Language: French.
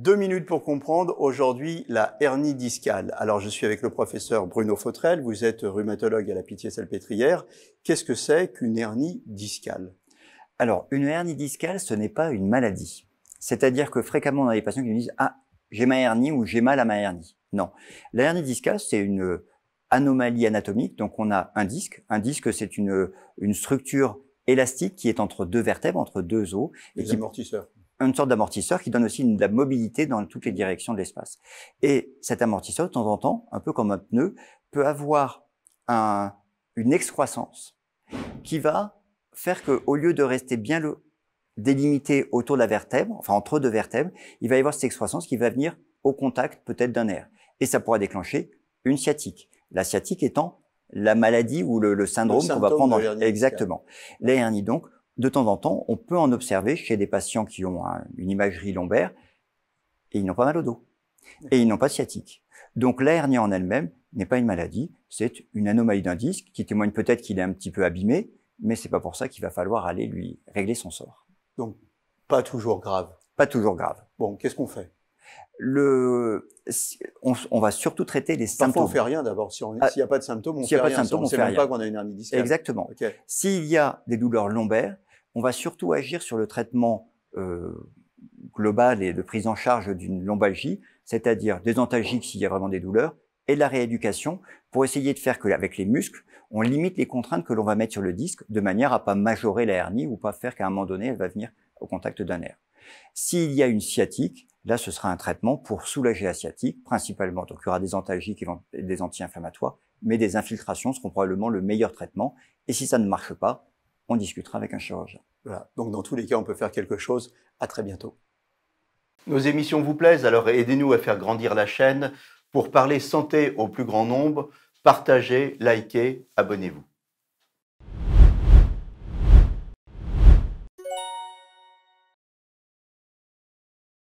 2 minutes pour comprendre aujourd'hui la hernie discale. Alors je suis avec le professeur Bruno Fautrel, vous êtes rhumatologue à la Pitié-Salpêtrière. Qu'est-ce que c'est qu'une hernie discale? Alors une hernie discale, ce n'est pas une maladie. C'est-à-dire que fréquemment on a des patients qui nous disent « Ah, j'ai ma hernie » ou « J'ai mal à ma hernie ». Non. La hernie discale, c'est une anomalie anatomique. Donc on a un disque. Un disque, c'est une structure élastique qui est entre deux vertèbres, entre deux os. Et qui amortisseurs. Une sorte d'amortisseur qui donne aussi de la mobilité dans toutes les directions de l'espace. Et cet amortisseur, de temps en temps, un peu comme un pneu, peut avoir une excroissance qui va faire qu'au lieu de rester bien délimité autour de la vertèbre, enfin entre deux vertèbres, il va y avoir cette excroissance qui va venir au contact peut-être d'un nerf. Et ça pourra déclencher une sciatique. La sciatique étant la maladie ou le syndrome qu'on va prendre. Exactement. La hernie, donc, de temps en temps, on peut en observer chez des patients qui ont une imagerie lombaire et ils n'ont pas mal au dos. Et ils n'ont pas de sciatique. Donc la hernie en elle-même n'est pas une maladie, c'est une anomalie d'un disque qui témoigne peut-être qu'il est un petit peu abîmé, mais c'est pas pour ça qu'il va falloir aller lui régler son sort. Donc pas toujours grave. Pas toujours grave. Bon, qu'est-ce qu'on fait? On va surtout traiter les symptômes. Parfois on fait rien d'abord. S'il n'y a pas de symptômes, on fait rien. On ne sait même pas qu'on a une hernie discale. Exactement. Okay. S'il y a des douleurs lombaires, on va surtout agir sur le traitement global et de prise en charge d'une lombalgie, c'est-à-dire des antalgiques s'il y a vraiment des douleurs, et de la rééducation pour essayer de faire qu'avec les muscles, on limite les contraintes que l'on va mettre sur le disque de manière à pas majorer la hernie ou pas faire qu'à un moment donné, elle va venir au contact d'un nerf. S'il y a une sciatique, là, ce sera un traitement pour soulager la sciatique, principalement. Donc, il y aura des antalgiques et des anti-inflammatoires, mais des infiltrations seront probablement le meilleur traitement. Et si ça ne marche pas, on discutera avec un chirurgien. Voilà. Donc, dans tous les cas, on peut faire quelque chose. À très bientôt. Nos émissions vous plaisent, alors aidez-nous à faire grandir la chaîne. Pour parler santé au plus grand nombre, partagez, likez, abonnez-vous.